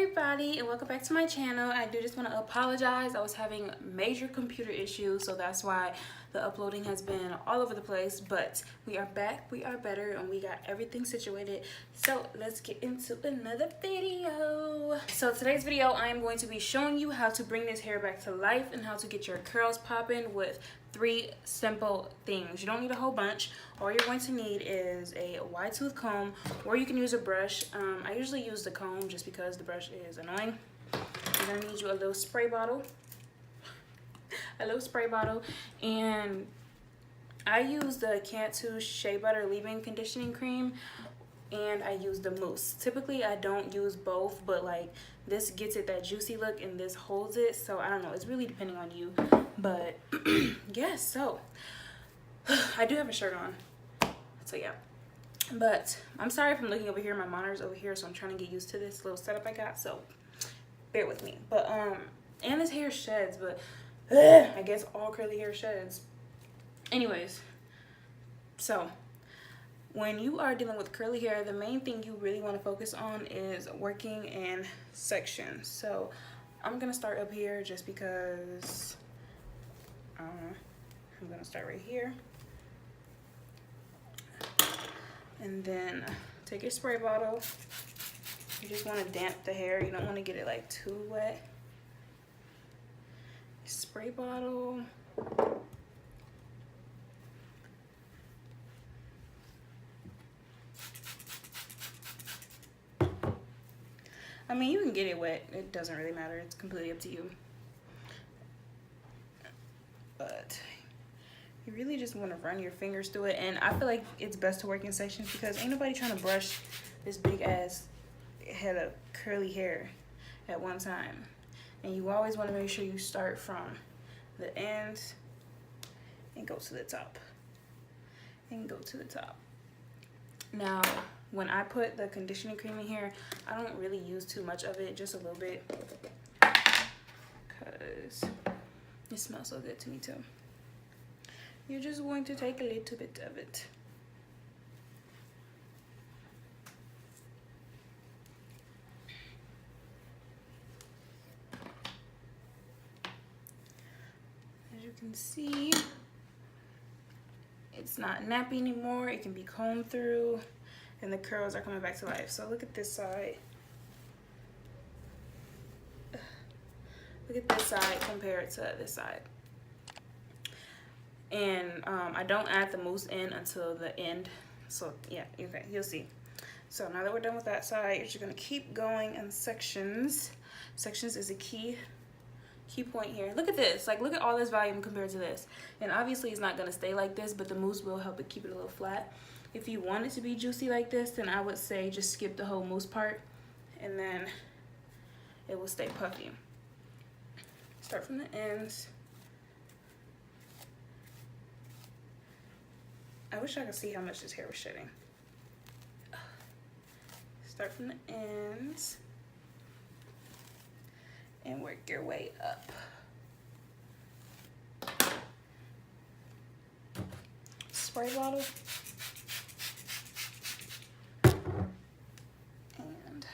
everybody, and welcome back to my channel. I do just want to apologize. I was having major computer issues, so that's why the uploading has been all over the place, but we are back, we are better, and we got everything situated. So let's get into another video. So today's video, I am going to be showing you how to bring this hair back to life and how to get your curls popping with 3 simple things. You don't need a whole bunch. All you're going to need is a wide tooth comb, or you can use a brush. I usually use the comb just because the brush is annoying. You're gonna need you a little spray bottle, and I use the Cantu Shea Butter Leave-In Conditioning Cream, and I use the mousse. Typically I don't use both, but like this gets it that juicy look and this holds it, so I don't know, it's really depending on you. But yes, so I do have a shirt on, so yeah. But I'm sorry if I'm looking over here, my monitor's over here, so I'm trying to get used to this little setup I got, so bear with me. But and this hair sheds, but I guess all curly hair sheds. Anyways, so when you are dealing with curly hair, the main thing you really want to focus on is working in sections. So I'm gonna start up here just because I'm gonna start right here, and then take your spray bottle. You just want to damp the hair, you don't want to get it like too wet. Spray bottle, I mean, you can get it wet, it doesn't really matter, it's completely up to you. But you really just want to run your fingers through it, and I feel like it's best to work in sections because ain't nobody trying to brush this big ass head of curly hair at one time. And you always want to make sure you start from the ends and go to the top, and go to the top. Now when I put the conditioning cream in here, I don't really use too much of it, just a little bit, because it smells so good to me too. You're just going to take a little bit of it. As you can see, it's not nappy anymore. It can be combed through, and the curls are coming back to life. So look at this side. Look at this side compared to this side. And I don't add the mousse in until the end. So yeah, okay, you'll see. So now that we're done with that side, you're just gonna keep going in sections. Sections is a key point here. Look at this, like look at all this volume compared to this. And obviously it's not gonna stay like this, but the mousse will help it keep it a little flat. If you want it to be juicy like this, then I would say just skip the whole mousse part, and then it will stay puffy. Start from the ends. I wish I could see how much this hair was shedding. Start from the ends and work your way up. Spray bottle. And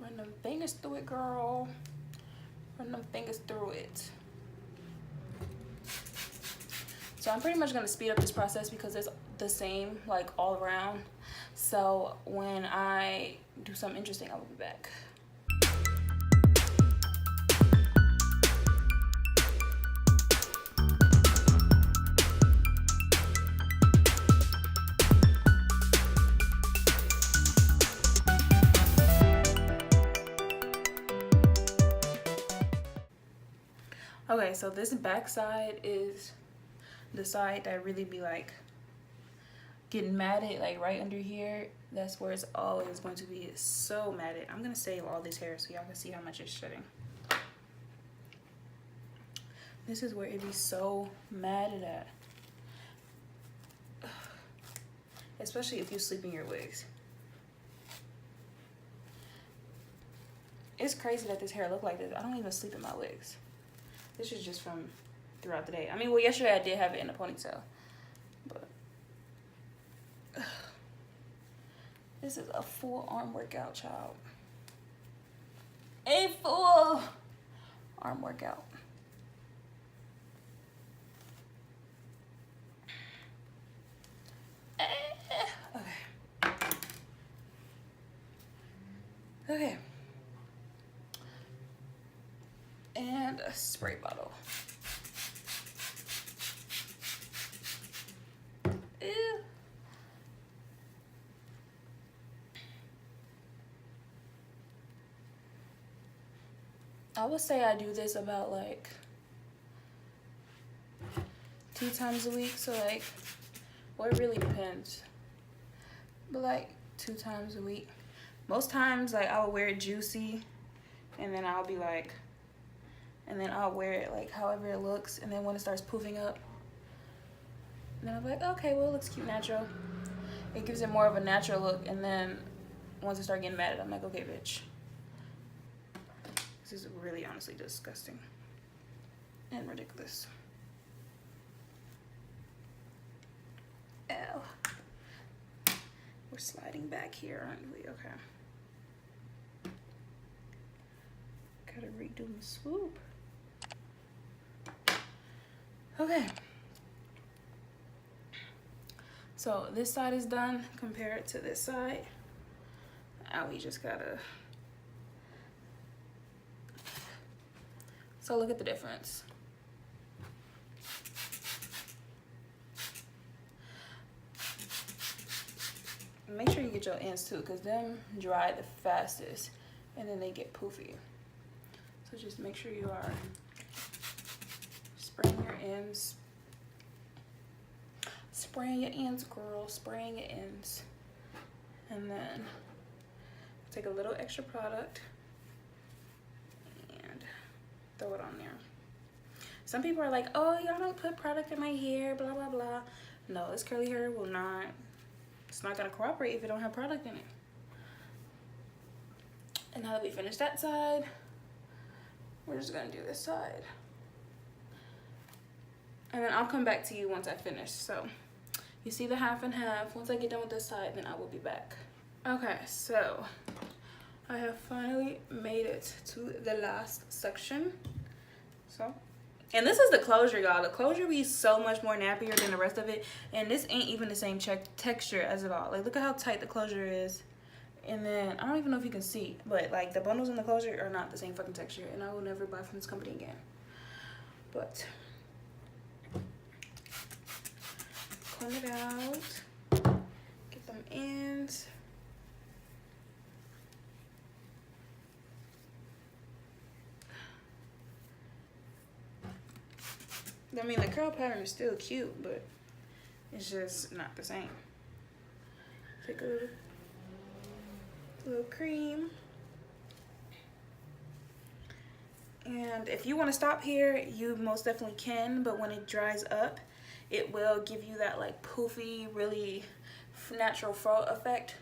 run them fingers through it, girl. Run them fingers through it. So I'm pretty much going to speed up this process because it's the same like all around. So when I do something interesting, I will be back. Okay, so this back side is the side that really be like getting matted, like right under here. That's where it's always going to be so matted. I'm gonna save all this hair so y'all can see how much it's shedding. This is where it be so matted at, especially if you sleep in your wigs. It's crazy that this hair look like this. I don't even sleep in my wigs. This is just from throughout the day. I mean, well, yesterday I did have it in a ponytail, but This is a full arm workout, child. A full arm workout. Okay. Okay. And a spray bottle. Ew. I would say I do this about like 2 times a week. So like, well, it really depends. But like 2 times a week. Most times like I'll wear it juicy and then I'll be like, and then I'll wear it like however it looks. And then when it starts poofing up, and then I'm like, okay, well, it looks cute, natural. It gives it more of a natural look. And then once I start getting mad at it, I'm like, okay, bitch. This is really honestly disgusting and ridiculous. Ew. We're sliding back here, aren't we? Okay. Gotta redo my swoop. Okay. So this side is done. Compare it to this side. Now we just gotta. So look at the difference. Make sure you get your ends too, because them dry the fastest and then they get poofy. So just make sure you are spraying your ends. Spraying your ends, girl. Spraying your ends. And then take a little extra product and throw it on there. Some people are like, oh, y'all don't put product in my hair, blah, blah, blah. No, this curly hair will not, it's not gonna cooperate if it don't have product in it. And now that we finished that side, we're just gonna do this side. And then I'll come back to you once I finish. So you see the half and half. Once I get done with this side, then I will be back. Okay, so I have finally made it to the last section. So, and this is the closure, y'all. The closure be so much more nappier than the rest of it. And this ain't even the same texture as it all. Like, look at how tight the closure is. And then, I don't even know if you can see, but like the bundles in the closure are not the same fucking texture. And I will never buy from this company again. But, comb it out. Get them ends. I mean, the curl pattern is still cute, but it's just not the same. Take a little cream. And if you want to stop here, you most definitely can, but when it dries up, it will give you that like poofy, really natural fro effect.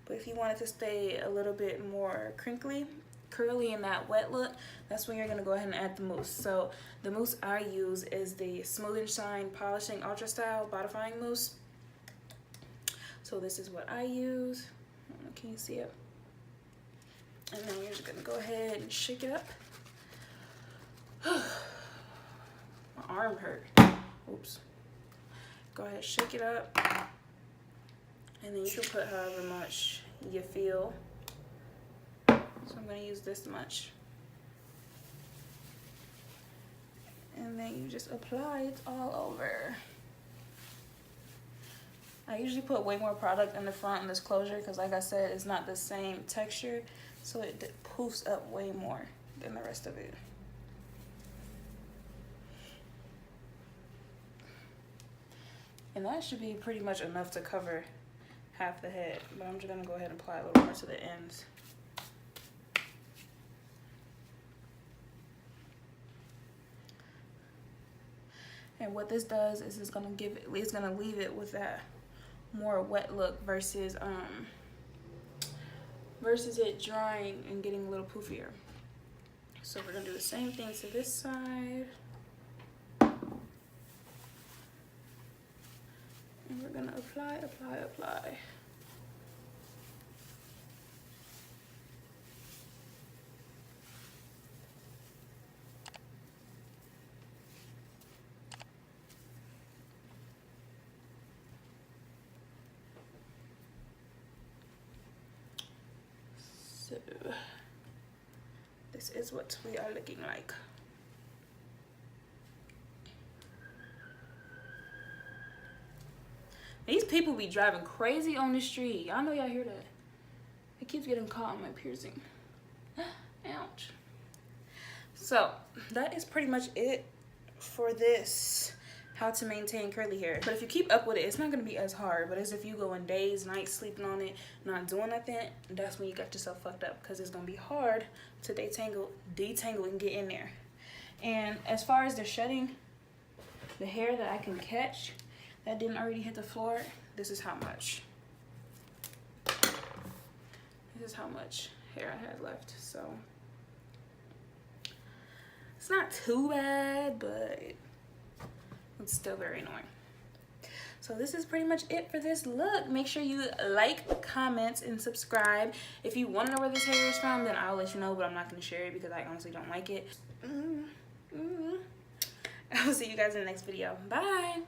But if you want it to stay a little bit more crinkly, curly, and that wet look, that's when you're gonna go ahead and add the mousse. So the mousse I use is the Smooth and Shine Polishing Ultra Style Bodifying Mousse. So this is what I use. I don't know, can you see it? And then you're just gonna go ahead and shake it up. My arm hurt. Oops. Go ahead, shake it up. And then you can put however much you feel. So I'm going to use this much. And then you just apply it all over. I usually put way more product in the front in this closure because, like I said, it's not the same texture. So it poofs up way more than the rest of it. And that should be pretty much enough to cover half the head. But I'm just going to go ahead and apply a little more to the ends. And what this does is it's gonna leave it with that more wet look versus it drying and getting a little poofier. So we're gonna do the same thing to this side. And we're gonna apply. So this is what we are looking like. These people be driving crazy on the street. Y'all know y'all hear that. It keeps getting caught on my piercing. Ouch. So that is pretty much it for this how to maintain curly hair. But if you keep up with it, it's not gonna be as hard. But as if you go in days, nights sleeping on it, not doing nothing, that's when you got yourself fucked up, because it's gonna be hard to detangle and get in there. And as far as the shedding, the hair that I can catch that didn't already hit the floor, this is how much. This is how much hair I have left. So it's not too bad, but it's still very annoying. So this is pretty much it for this look. Make sure you like, comment, and subscribe. If you want to know where this hair is from, then I'll let you know, but I'm not going to share it because I honestly don't like it. I will see you guys in the next video. Bye.